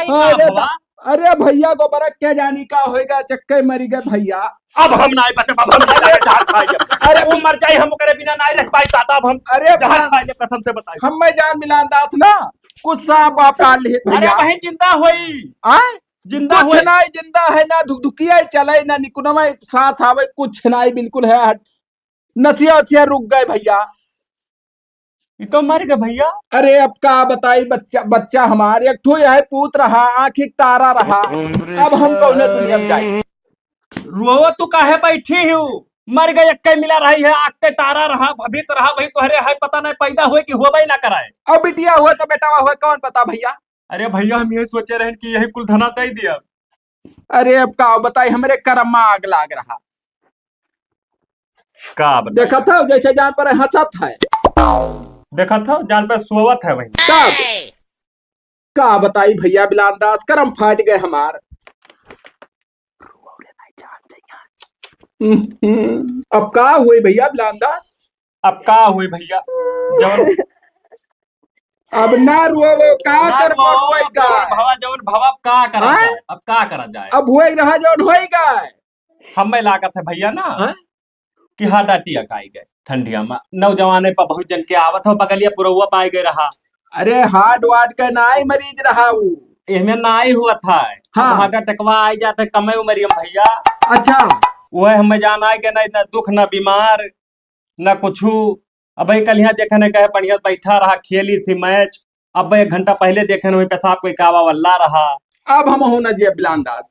अरे भैया को बरक क्या जानी का होएगा चक्के मरी गए भैया। अब हम नहीं बचे अब हम नहीं जहाज खाएंगे अरे वो मर जाए हम करे बिना नहीं रह पाई साता अब हम अरे जहाज खाएंगे कसम से बताइए हम में जान मिलान दात ना कुछ सांप आप डाल लिए अरे भैया वहीं जिंदा हुई आए जिंदा कुछ हुई नहीं जिंदा है ना धुकधुकिया चले ना निकुनमा साथ आवे कुछ नहीं बिल्कुल है नसिया उसिया रुक गए भैया। ये तो मर गए भैया। अरे अब का बताई बच्चा बच्चा हमारे एक ठो यह पूत रहा आंखिक तारा रहा अब हम कौन दुनिया में जाए रुआ तू काहे बैठी हूँ मर गए एक मिला रही है आग के तारा रहा भवित रहा भाई तोहरे है पता नहीं पैदा हुए कि हुआ ही ना कराए अब बिटिया हुआ तो बेटा हुआ कौन पता भैया। अरे भैया हम यही सोचे रहे कि यही कुल धना दे दिया। अरे अब का बताई हमरे कर्म में आग लाग रहा का देखा था जैसे जान पर हंसत है देखा था जान पे सोवत है वही तब का बताई भैया बिलानदास कर्म फाट गए हमार। अब का हुई भैया बिलानदास अब का हुई भैया जवन अब ना रुओ का कर का भवा जवन भवा का करा जाए अब का करा जाए अब हुए रहा जवन होएगा हम में लागत है भैया ना कि हाँ डाटिया काई गए ठंडिया में नौजवाने पर बहुत जन के आवत हो बगलिया पुरौआ पाए गए रहा। अरे हार्ट वार्ट का नाई मरीज रहा वो इसमें ना ही हुआ था हाँ। हार्ट टकवा आई जाते कमे उमरियम भैया। अच्छा वह हमें जाना है कि नहीं ना दुख ना बीमार ना कुछ अब कल यहाँ देखने कहे बढ़िया बैठा रहा खेली थी मैच अब 1 घंटा पहले देखने में पेशाब कोई कावा वल्ला रहा। अब हम होना जी बिलानदास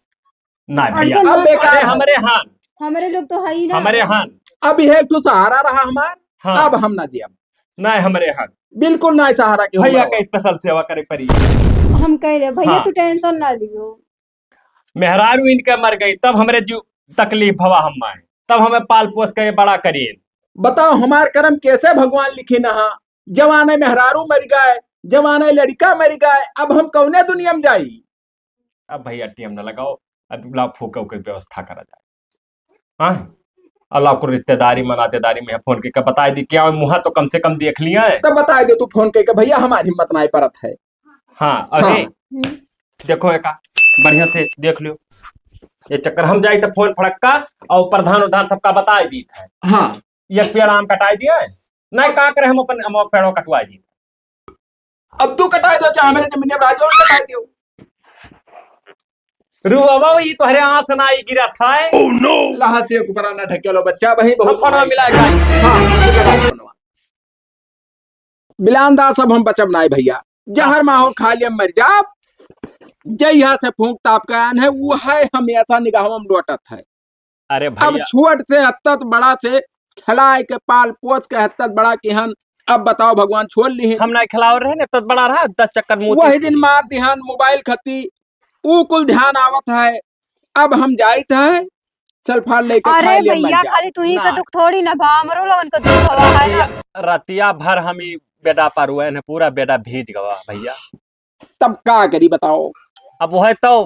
ना भैया अब बेकार हमारे हान हमारे लोग तो है ही ना हमारे हान अब यह तो सहारा रहा हमार हाँ। अब हम ना जी अब नहीं हमारे हान बिल्कुल ना सहारा के भैया का स्पेशल सेवा करे पड़ी हम कह रहे भैया हाँ। तू टेंशन ना लियो मेहरारू इनके मर गई तब हमारे जो तकलीफ भवा हम आए तब हमें पाल पोस के बड़ा करिए। बताओ हमार कर्म कैसे भगवान लिखे नहा जवाने मेहरारू मर गए जवाने लड़का मर गए अब हम कौने दुनिया में जाई। अब भैया टीएम न लगाओ अब फूको की व्यवस्था करा जाए। हाँ अल्लाह को रिश्तेदारी मनातेदारी में फोन के बता दी क्या मुहा तो कम से कम देख लिया है तब बता दो तू फोन करके भैया हमारी हिम्मत नहीं परत है। हाँ अरे देखो एका बढ़िया से देख लो ये चक्कर हम जाए तो फोन फड़क्का और प्रधान उधान सबका बता दी है। हाँ एक पेड़ आम कटाई दिया है नहीं का करे हम अपन पेड़ों कटवा दी अब तू कटाई दो चाहे मेरे जमीन में राजो कटाई दो रुआ वही तोहरे आंख ना आई गिरा था oh, no! लहा से ऊपर ना ढकेलो बच्चा वही बहुत मिला हाँ बिलान दास अब हम बचब नाई भैया, जहर माहौल खा लिया मर जाब। जय यहाँ से फूंक ताप का आन है वो है हम ऐसा निगाहों में लौटत है। अरे अब भैया छुअट से हत्तत बड़ा से खिलाए के पाल पोस के हत्तत बड़ा किहन। अब बताओ भगवान छोड़ ली हम नहीं खिलाओ रहे ने तब बड़ा रहा 10 चक्कर मुंह वही दिन मार दिहन मोबाइल खती ऊ कुल ध्यान आवत है। अब हम जाइत है चल फाड़ लेके अरे खाए लिए भैया खाली तू ही का ना। दुख थोड़ी ना भा हमरो लोगन का दुख हवा है ना। रतिया भर हम ही बेटा पर हुए ने पूरा बेटा भीज गवा भैया। तब का करी बताओ। अब वह तो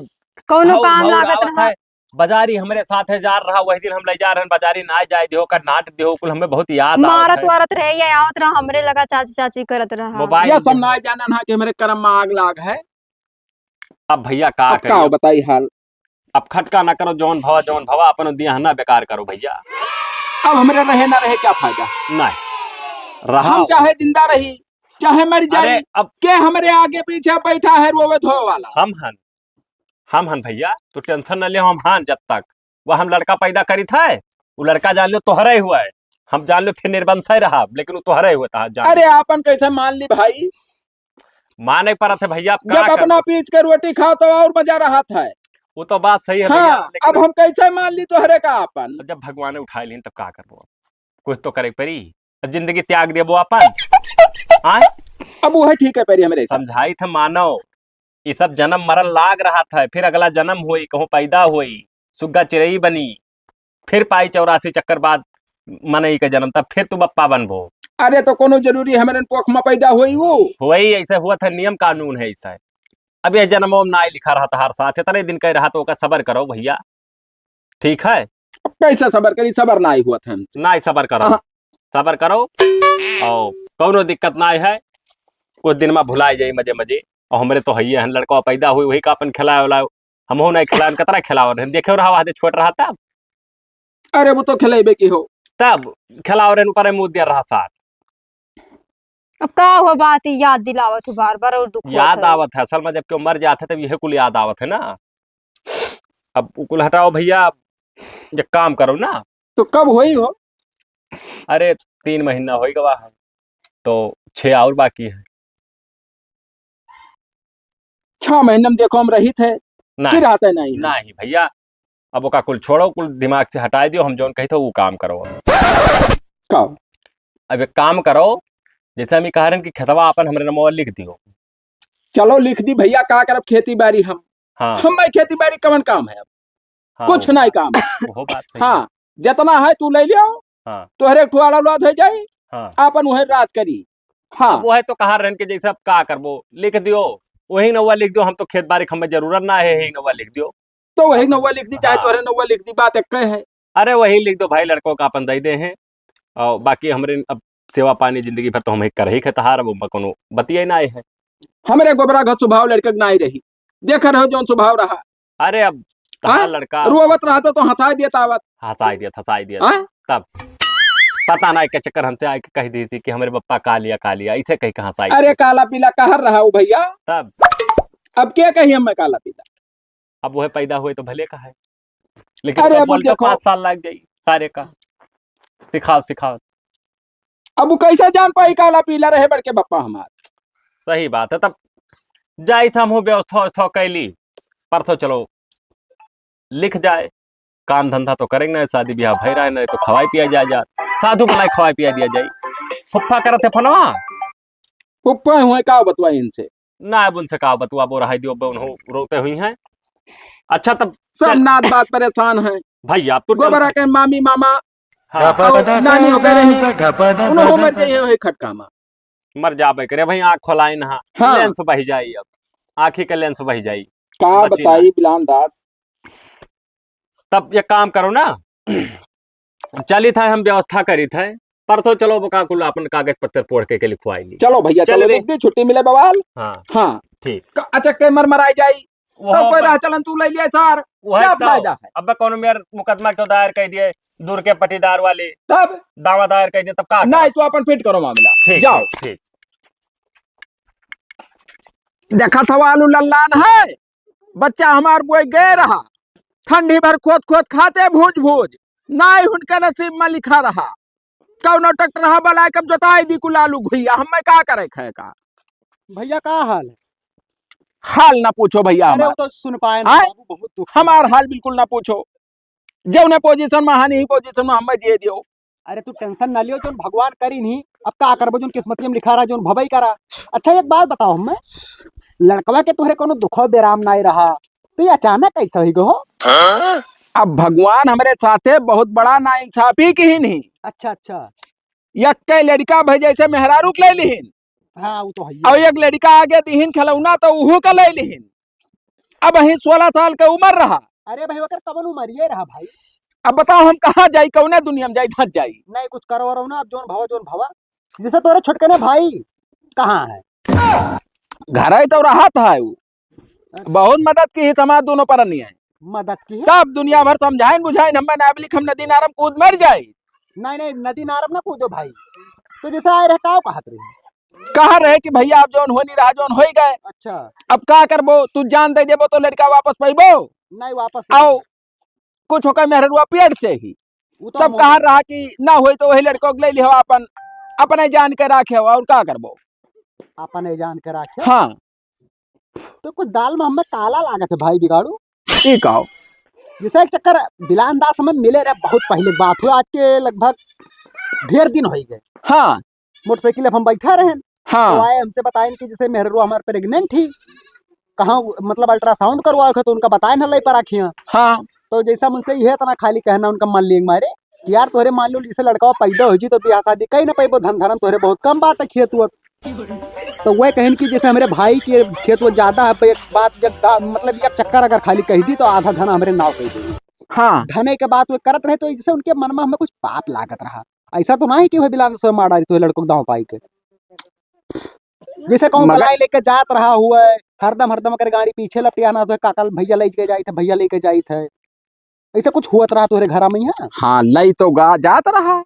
कौनो भाऊ- काम भाऊ लागत आवत रहा। है, बाजारी हमरे साथे जा रहा वही दिन हम ले जा रहन बाजारी ना जाए दियो का नाट दियो कुल हमें बहुत याद मारत आवत है। वारत रहे या आवत रहा हमरे लगा चाची चाची करत रहा। मोबाइल यह सब ना जाना ना कि हमारे कर्म में आग लाग है। अब भैया का अब का करियो बताई हाल। अब खटका ना करो जौन भवा अपन दिया ना बेकार करो भैया। अब हमारे रहे ना रहे क्या फायदा। नहीं रहा हम चाहे जिंदा रही चाहे मर जाए अरे अब के हमारे आगे पीछे बैठा है रोवे धोवे वाला। हम हन भैया तू टेंशन न ले हम हन जब तक वो हम लड़का पैदा करी था वो लड़का जान लो तोहरे हुआ है हम जान लो फिर निर्बंध रहा लेकिन वो तोहरे हुआ था जान अरे आपन कैसे मान ली भाई। मान नहीं पड़ा था भैया अब का जब कर अपना पीच के रोटी खाओ तो और मजा रहा था। वो तो बात सही है भैया हाँ लेकिन अब हम कैसे मान ली तोहरे का अपन। जब भगवान ने उठा ली तब का करबो कुछ तो करे परी अब जिंदगी त्याग देबो अपन आए अब वो है ठीक है पेरी हमारे साथ। समझाई था मानो ये सब जन्म मरण लाग रहा था फिर अगला जन्म हुई कहूँ पैदा हुई सुग्गा चिड़ई बनी फिर पाई 84 चक्कर बाद मनई का जन्म तब फिर तुम अप्पा बनबो। अरे तो कोनो जरूरी हमारे पोख में पैदा हुई वो वही ऐसे हुआ था नियम कानून है ऐसा अब यह जन्मों में ना लिखा रहा था हर साथ इतने दिन कह रहा तो का सबर करो भैया ठीक है। अब कैसे सबर करी सबर ना ही हुआ था हमसे। ना ही सबर करो हाँ। सबर करो और कौनो दिक्कत ना है कुछ दिन में भुलाए जाये मजे मजे और हमारे तो है लड़का पैदा हुई वही का अपन खिलाए उलाओ हम नहीं खिलाए कतरा खिलाओ रहे देखे रहा वहां छोट रहा तब अरे वो तो खिलेबे की हो तब खिलाओ रहे ऊपर मुँह दे रहा साथ अब का हुआ बात ही याद दिलावत हो बार बार और दुख याद आवत है असल में जब क्यों मर जाते तब यह कुल याद आवत है ना। अब कुल हटाओ भैया ये काम करो ना। तो कब हुई हो। अरे 3 महीना हो गवा है तो 6 और बाकी है। 6 महीने में देखो हम रही थे ना कि रहते नहीं ना ही भैया अब वो का कुल छोड़ो कुल दिमाग से हटा दियो हम जौन कही तो वो काम करो कब। अब एक काम करो जैसे हम कह रहे हैं कि खतवा अपन हमारे नंबर लिख दियो। चलो लिख दी भैया का करब खेती बाड़ी हम। हाँ हम भाई खेती बाड़ी कवन काम है अब। हाँ कुछ नहीं काम है। वो बात सही है। हाँ जितना है तू ले लियो हाँ तोहरे ठुआला उलाद हो जाई हाँ आपन वही रात करी। हाँ अब वो है तो कहा रहन के जैसे अब का करबो लिख दियो वही नौवा लिख दो हम तो खेत बाड़ी हमें जरूरत ना है यही नौवा लिख दियो। तो वही नौवा लिख दी चाहे हाँ। तोहरे नौवा लिख दी बात एक है। अरे वही लिख दो भाई लड़कों का अपन दे दे हैं और बाकी हमारे अब सेवा पानी जिंदगी भर तो हम कर ही खतहार अब कोनो बतिया ना है। हमारे गोबरा घर स्वभाव लड़के के नहीं रही देख रहे हो जो स्वभाव रहा। अरे अब हाँ? लड़का रोवत रहा तो हंसा दिया तावत। हंसाई दिया हाँ? तब पता ना के चक्कर हमसे आके कह दी थी कि हमारे पप्पा का लिया इसे कहीं कहाँ हंसाई अरे काला पीला कहर रहा हूँ भैया। तब अब क्या कही हम मैं काला पीला। अब वह पैदा हुए तो भले का है लेकिन अरे अब अब बोलते देखो। 5 साल लग जाई सारे का सिखाओ अब वो कैसे जान पाई काला पीला रहे बड़के बप्पा हमार। सही बात है। तब जाई था हम व्यवस्था कैली परसों चलो लिख जाए काम धंधा तो करेंगे ना शादी ब्याह भई रहा है ना तो खवाई पिया जा साधु बनाए खवाई पिया दिया जाए। फुफ्फा करत है फनवा पुप्पा हुए का बतवाई इनसे ना अब उनसे कहा बतुआ बो रहा दियो रोते हुई हैं। अच्छा तब सब नात बात परेशान है भैया तू गोबरा के मामी मामा हाँ, और नानी हो गए रही उन्होंने मर गई है खटका में। मर जाबे करे भाई आँख खोलाई ना हाँ। लेंस बही जाई अब आँखी के लेंस बही जाई का बची बताई बिलान दास। तब ये काम करो ना चली था हम व्यवस्था करी थे परसों चलो बका कुल अपन कागज पत्तर पोड़ के लिखवाई ली। चलो भैया चल चलो रे। लिख दी छुट्टी मिले बवाल। हाँ हाँ ठीक अच्छा के मरमराई जाई वो तो कोई राह चलन तू ले लिया सार क्या फायदा है। अब कौन मेरे मुकदमा क्यों दायर कर दिए दूर के पटीदार वाले तब दावा दायर कर दिए तब का नहीं तो अपन फिट करो मामला ठीक जाओ। ठीक देखा था आलू लल्लान है बच्चा हमार बोई गए रहा ठंडी भर खोद खोद खाते भूज भूज ना ही उनके नसीब में लिखा रहा। कौनो ट्रैक्टर हा बलाए कब जोताई दी कुलालू भैया हमें का करे खे का भैया का हाल है? हाल ना पूछो भैया अरे वो हमार तो सुन पाए ना आए? बाबू, बहुत दुख हमार हाल बिल्कुल ना पूछो जौने पोजीशन में हानि ही पोजीशन में हमें दे दियो। अरे तू टेंशन ना लियो, जोन भगवान करी नहीं अब का करबो, जोन किस्मत में लिखा रहा जोन भवई करा। अच्छा एक बात बताओ, हमें लड़कवा के तोहरे कोनो दुखो बेराम नहीं रहा तो ये अचानक कैसे ही गो? अब भगवान हमारे साथे बहुत बड़ा नाइंसाफी की ही नहीं। अच्छा अच्छा। एक के लड़का भेजे से मेहरारू के ले लिहिन हाँ वो तो है ही और है। एक लड़का आगे दिहिन खिलौना तो उहो का ले लिहिन। अब वही 16 साल का उम्र रहा। अरे भाई वकर कबन उमर ये रहा भाई। अब बताओ हम कहाँ जाई कौने दुनिया में जाई धस जाई। नहीं कुछ करो वरो ना, अब जोन भवा जैसे तोरे छोटके ने भाई कहाँ है? घर है तो रहा था वो बहुत मदद की ही समाज दोनों पर नहीं है। मदद की है? तब दुनिया भर समझाइन बुझाइन हमें नाबलिक हम नदी नारम कूद मर जाए। नहीं नहीं नदी नारम ना कूदो भाई, तो जैसे आए रहे का कहत रहे। कहा रहे कि भैया आप जोन हो नहीं रहा जोन हो ही गए। अच्छा अब का करबो तू जान दे देबो तो लड़का वापस पैबो नहीं वापस आओ कुछ होकर मेहरुआ पेड़ से ही। वो तो तब कहा रहा कि ना होई तो वही लड़को के ले लिहो अपन अपने जान के राखे हो और का करबो। अपन जान के रखे। हाँ तो कुछ दाल में हमें काला लागत है भाई बिगाड़ू। ठीक आओ जैसे एक चक्कर बिलान दास हमें मिले रहे, बहुत पहले बात हुआ, आज के लगभग ढेर दिन हो ही गए। हाँ मोटरसाइकिल अब हम बैठा रहे तो हाँ आए हमसे बताए कि जैसे मेहरुआ हमारे प्रेग्नेंट थी, कहाँ मतलब अल्ट्रासाउंड करवा तो उनका बताए ना लई पर आखियाँ। हाँ तो जैसा मुझसे यह तना खाली कहना उनका मान लिएंगे मारे कि यार तोहरे मान लो जैसे लड़का पैदा हो जी तो ब्याह शादी कहीं ना पैबो, धन धर्म तोहरे बहुत कम बात है खेत हुआ। तो वह कहन कि जैसे हमारे भाई के खेत वो ज्यादा है, एक बात जब मतलब एक चक्कर अगर खाली कह दी तो आधा धन हमारे नाव कह दी। हाँ धने के बाद वो करत रहे तो जैसे उनके मन में हमें कुछ पाप लागत रहा। ऐसा तो नहीं कि वह बिलान से मार डाली तो लड़कों को दाव पाई के जैसे कहूँ मगर- मलाई लेके जात रहा हुआ है, हरदम हरदम अगर गाड़ी पीछे लपटियाना तो काकल भैया लेके जाई थे, भैया लेके जाई थे, ऐसा कुछ हुआ रहा तोहरे घर में? है हाँ लई तो गा जात रहा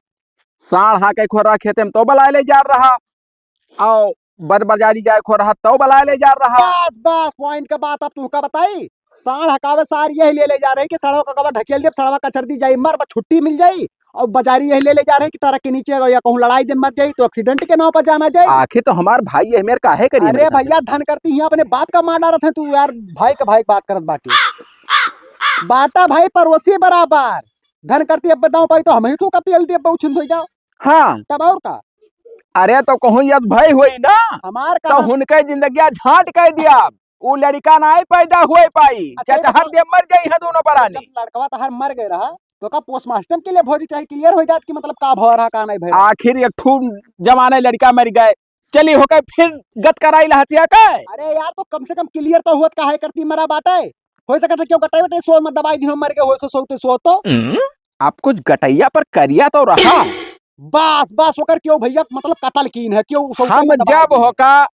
साढ़ हा के खोरा खेते में तो बलाए ले जा रहा और बर बाजारी जाए खो रहा तो बलाए ले जा रहा। बस बस पॉइंट का बात अब तुमका बताई। साढ़ हकावे सार यही ले जा रहे कि सड़वा का कवर ढकेल दे, सड़वा का चढ़ दी जाई मर बस छुट्टी मिल जाई, और बाजारी यही ले जा रहे कि तारा के नीचे या कहूँ लड़ाई दिन मर जाई तो एक्सीडेंट के नाव पर जाना जाए। आखिर तो हमार भाई है मेरे काहे करी। अरे भैया धन करती है अपने बाप का मार डालत है तू यार, भाई का भाई बात करत बाटी बाटा भाई पड़ोसी बराबर धन करती अब बताओ भाई तो हम ही तो का पेल दिए पहुंच हो जाओ। हाँ तब और का अरे तो कहूँ यस भाई हुई ना हमार तो का हुनके जिंदगी झाट कह दिया वो लड़का ना ही पैदा हुए पाई अच्छा, चाचा हर दे मर गई है दोनों परानी। लड़कवा तो हर मर गए रहा तो का पोस्टमास्टम के लिए भोजी चाहे क्लियर हो जात कि मतलब का भव रहा का नहीं भाई। आखिर एक ठू जमाने लड़का मर गए चली होकर फिर गत कराई लहतिया का। अरे यार तो कम से कम क्लियर तो हुआ काहे करती मरा बाटे हो सके तो क्यों गटाई बटे सो मत दवाई दिन मर के हो सोते सो तो आप कुछ गटैया पर करिया तो रहा। बस बस होकर क्यों भैया मतलब कत्ल कीन है क्यों हम जब होका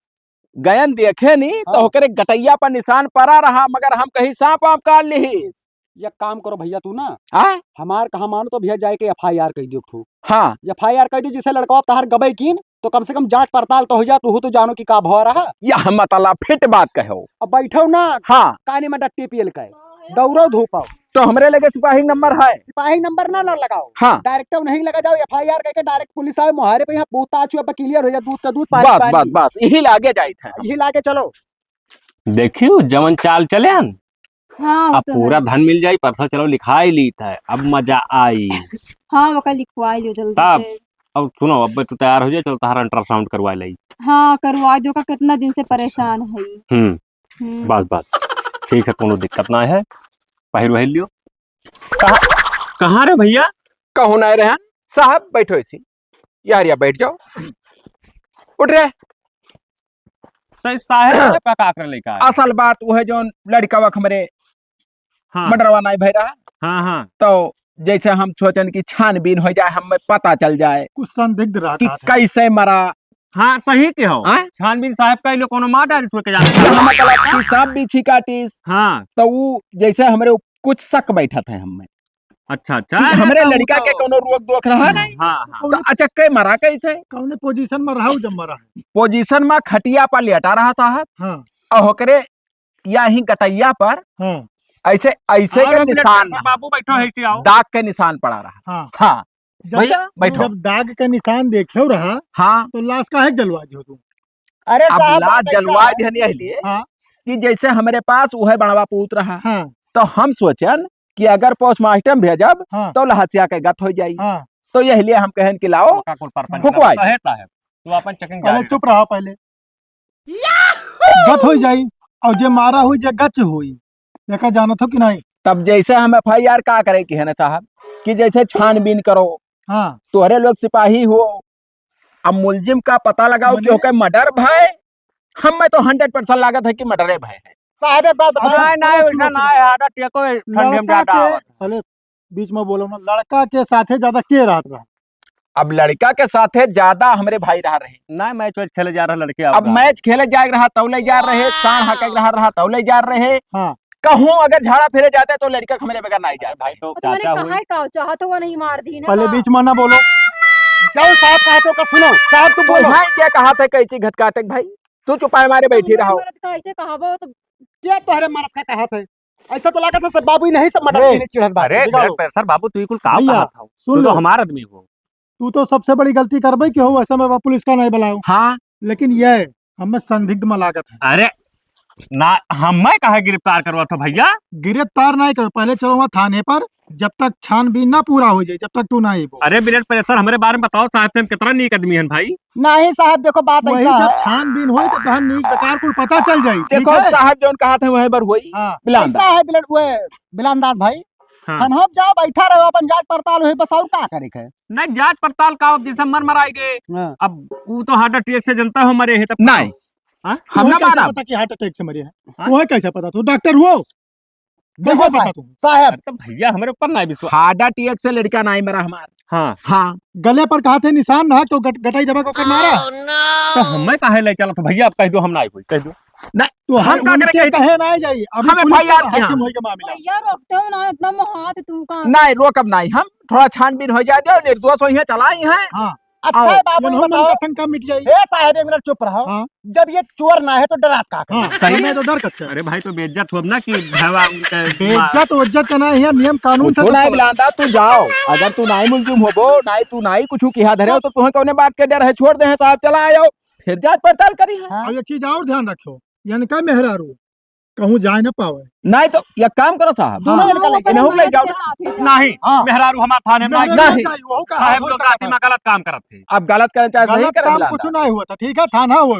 गयन देखे नहीं तो हाँ। होकर गटैया पर निशान पड़ा रहा मगर हम कहीं सांप आप काट ली। एक काम करो भैया तू ना हाँ हमार कहा मानो तो भैया जाए के FIR कह दियो तू हाँ FIR कह दियो जिसे लड़का तहार गबई कीन तो कम से कम जांच पड़ताल तो हो जा तू तो जानो कि का भव रहा। यह मतलब फिट बात कहो। अब बैठो ना हाँ कानी में डट्टी पील के दौड़ो धूपाओ तो हमरे लगे सिपाही नंबर है। सिपाही नंबर ना लगाओ हाँ डायरेक्ट नहीं लगा जाओ FIR करके डायरेक्ट पुलिस आए मुहारे पे यहाँ पूछताछ हुआ क्लियर हो जाए दूध का दूध पानी बस पानी बस बस यही लागे जाए थे। यही लाके चलो। देखियो जवन चाल चले हन हाँ वो अब तो पूरा है। धन मिल जाई परसों चलो लिखाई ली था अब मजा आई। हाँ वो कल लिखवाई लो जल्दी तब? से। अब सुनो अब तू तैयार हो जाए चलो तारा अल्ट्रासाउंड करवा ली। हाँ करवा दो का कितना दिन से परेशान है ये। हम्म बस बस ठीक है कोनो दिक्कत ना है पहिर वही लियो। कहाँ रे भैया? कहूँ ना रहे साहब बैठो इसी यार बैठ जाओ उठ रहे। तो साहेब का का कर लेका है? असल बात वो है जो लड़का वक हमरे हाँ मर्डरवा नहीं भय रहा हाँ हाँ तो जैसे हम सोचन की छानबीन हो जाए हमें पता चल जाए कुछ संदिग्ध रहा कि कैसे मरा। हाँ सही के हो आय? छानबीन साहब का लोग कोनो मार डाली छोड़ के जाने मतलब कि सांप बिछी काटिस हाँ तो वो जैसे हमरे कुछ शक बैठा थे हमें अच्छा अच्छा कि हमरे लड़का के कोनो रोक दोख रहा नहीं। हाँ हाँ तो अच्छा के मरा कैसे कौन पोजीशन में रहा जब मरा है? पोजीशन में खटिया पर लेटा रहा साहब हाँ और होकरे या ही गटैया पर हाँ ऐसे ऐसे के निशान बाबू बैठो है आओ दाग के निशान पड़ा रहा। हाँ हाँ भैया बैठो। जब दाग का निशान देखे रहा हाँ तो लाश काहे जलवा दियो तुम? अरे अब साहब, लाश बात ऐसा जलवा है। देने लिए हाँ कि जैसे हमारे पास वह बड़वा पूत रहा हाँ तो हम सोचन कि अगर पोस्टमास्टम भेजब हाँ तो लहसिया के गत हो जाई। हाँ तो यही लिए हम कहन कि लाओ हुकवाई। तू अपन चेकिंग पहले चुप रहा पहले। गत हो जाई और जे मारा हुई जे गच हुई देखा जाना था कि नहीं? तब जैसे हम FIR का करे कि है ना साहब कि जैसे छानबीन करो, हाँ तोहरे लोग सिपाही हो, अब मुलजिम का पता लगाओ कि ओके मर्डर भाई, हम में तो 100% लागत है कि मर्डर है भाई है। साहब एक बात बताओ। नहीं नहीं वैसा ना है, आधा टेको ठंडे में लड़का ज्यादा के आवत। पहले बीच में बोलो ना, लड़का के साथे ज्यादा के रात रहा? अब लड़का के साथे ज्यादा हमारे भाई रहा रहे। नहीं मैच वैच खेले जा रहा लड़के अब मैच खेले जा रहा तौले जा रहे, साण हके रहा तौले जा रहे। हाँ कहूँ अगर झाड़ा फिरे जाते तो लड़का हमारे बगैर नहीं जाए भाई। तो तो मैंने चाचा कहा हुई है का चाहत हुआ नहीं मार दी ना पहले का। बीच में ना बोलो। जाओ साहब कहा तो सुनो साहब तुम तो बोलो। भाई क्या कहा था कैसी घट काटक भाई, तू चुपाए मारे बैठी रहो। कैसे कहावो तो क्या तोहरे मरद का कहा था? ऐसा तो लगा था सब बाबू ही नहीं सब मर्डर ए, के चिढ़त बात। अरे बिगाड़ो। ब्लड प्रेशर बाबू तू कुल काम भैया, कहा था, सुन तू तो लो, हमारा आदमी हो। तू तो सबसे बड़ी गलती करबे कि हो ऐसा में पुलिस का नहीं बुलाओ, हाँ लेकिन ये हमें संदिग्ध में लागत है। अरे ना हमें कहा गिरफ्तार करवा था भैया। गिरफ्तार नहीं करो, पहले चलो वहाँ थाने पर, जब तक छानबीन ना पूरा हो जाए जब तक तू नहीं बोल। अरे ब्लड प्रेशर हमारे बारे में बताओ साहब से हम कितना नीक आदमी है भाई। नहीं साहब देखो बात वही ऐसा जब है। छानबीन हुई तो बहन नीक बेकार को पता चल जाई। ठीक देखो है? साहब जो कहा था वही पर हुई हाँ बिलांदा। ऐसा है बिलानदास भाई, हाँ। थाना जाओ बैठा रहो अपन जांच पड़ताल हुई बस और का करे के। नहीं जांच पड़ताल का अब जैसे मर मराए गए, हाँ। अब वो तो हार्ट अटैक से जनता हो मरे है तब नहीं हाँ? हम तुम्हें ना कैसे मारा। पता कि हार्ट अटैक से मरे हैं? हाँ? तुम्हें कैसे पता? तू डॉक्टर हुआ देखो कैसे पता साहब, तुम्हें? साहब तो भैया हमारे ऊपर ना विश्वास। हार्ट अटैक से लड़का नहीं मरा हमारा। हाँ हाँ गले पर कहा थे निशान ना तो गटाई दबा को कर मारा। तो हमें काहे ले चला तो भैया आप कह दो हम ना आई हुई कह दो। तो हम का करे उनके कहे ना जाइए, अभी हमें पुलिस FIR का किया। हाकिम होई के मामला। भैया रोकते हो ना इतना हाथ तू का। नहीं रोकब नहीं, हम थोड़ा छानबीन हो जाए और निर्दोष हो चलाई है। हाँ अच्छा आओ, है बाबू ये ये मन बताओ। का शंका मिट जाई। हे साहब एक मिनट चुप रहो। हाँ जब ये चोर ना है तो डरात का हाँ सही में तो डर कच्चा। अरे भाई तो बेइज्जत हो ना कि भैया बेइज्जत इज्जत का नहीं है, नियम कानून से तू नहीं तो- बिलांदा, तू जाओ। अगर तू नहीं मुलजिम होबो, नहीं तू नहीं कुछ किया धरे हो तो तुम्हें कौने बात के डर है, छोड़ दे साहब चला आयो फिर जांच पड़ताल करी है। हाँ। और एक चीज और ध्यान रखो, यानी का मेहरारू कहूँ जाए ना पावे। नहीं तो ये काम करो साहब, दोनों हाँ। इनका लेके इन्हों ले जाओ। नहीं हाँ। मेहरारू हमारे थाने में मेहरारू नहीं। चाहिए, वहू का साहब हो लोग सकता राती है। में गलत काम करत थे। अब गलत करे चाहे सही गलत करे काम कुछ बिलांदा। नहीं हुआ था, ठीक है थाना हुआ।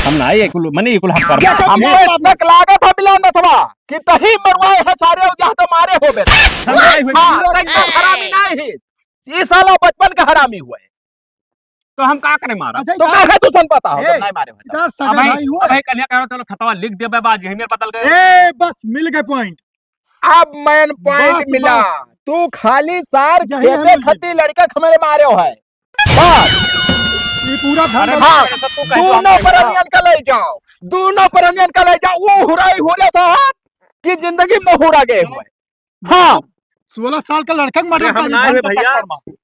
हम ना ये कुल मने कुल हम कर क्या हमको शक लागत है बिलांदा सभा कि तही मरवाए है सारे जहाँ तो मारे हो बे। हाँ तक हरामी नहीं है, ये साला बचपन का हरामी हुआ है। तो हम का करे मारा। अच्छा तो कहे तू सन पता हो ए, नहीं मारे हो। इधर सगा अब नहीं हुआ। भाई कन्या करो चलो खतवा लिख दे बाज यही में बदल गए। ए बस मिल गए पॉइंट। अब मैन पॉइंट बस, मिला। तू खाली सार यही है खेते मुलजिम। खती लड़का हमारे मारे हो है बस। ये पूरा अरे धन हाँ, भाई, तो कह दो दोनों हम- परनियन का ले जाओ, दोनों परनियन का ले जाओ। वो हुराई हो रहा था कि जिंदगी में हुरा गए हुए। हाँ 16 साल का लड़का के मर्डर अरे हम कर ना दी, है धन के भैया। चक्कर में।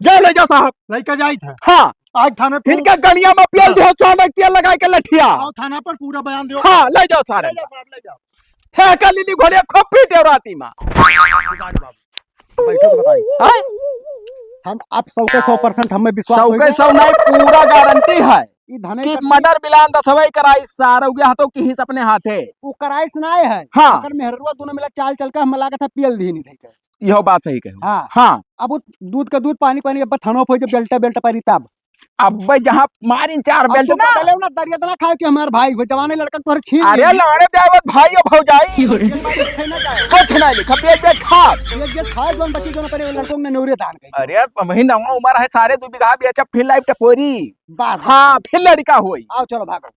जा ले जाओ साहब। लड़का जाई था हाँ आज थाने पर। इनके गनिया में पियल दो, चाणक तेल लगा के लठिया। आओ थाना पर पूरा बयान दो। हाँ ले जाओ सारे। ले जाओ साहब, ले जाओ। है कलिनी घोड़े खोपी देवराती में। बैठो तो बताइए। हाँ? हम आप 100% हमें विश्वास 100 के 100 नहीं, पूरा गारंटी है ई धने कि कर- मर्डर बिलान दसवाई कराई सारा गया हाथों की हिस अपने हाथे। वो कराई सुनाए है। हाँ अगर मेहरुआ दोनों मिला चाल चल के हम लगा था पियल दी नहीं थे। यह बात सही कहो। हाँ हाँ अब वो दूध का दूध पानी पानी अब थानों पे जब बेल्टा बेल्टा परी तब अब भाई जहाँ मारी चार बेल्ट ना। ना दरिया ना खाए कि हमारे भाई वो जवाने लड़का तो छीन अरे लाड़े देवत भाई भौजाई कुछ नहीं लिखा पेट पेट खा। ये खाए जोन बच्चे जोन परे लड़कों ने नौरे दान कही अरे महीना उम्र है सारे 2 बीघा बेचा फिर लाइफ टपोरी। बात हाँ फिर लड़का हुई। आओ चलो भागो।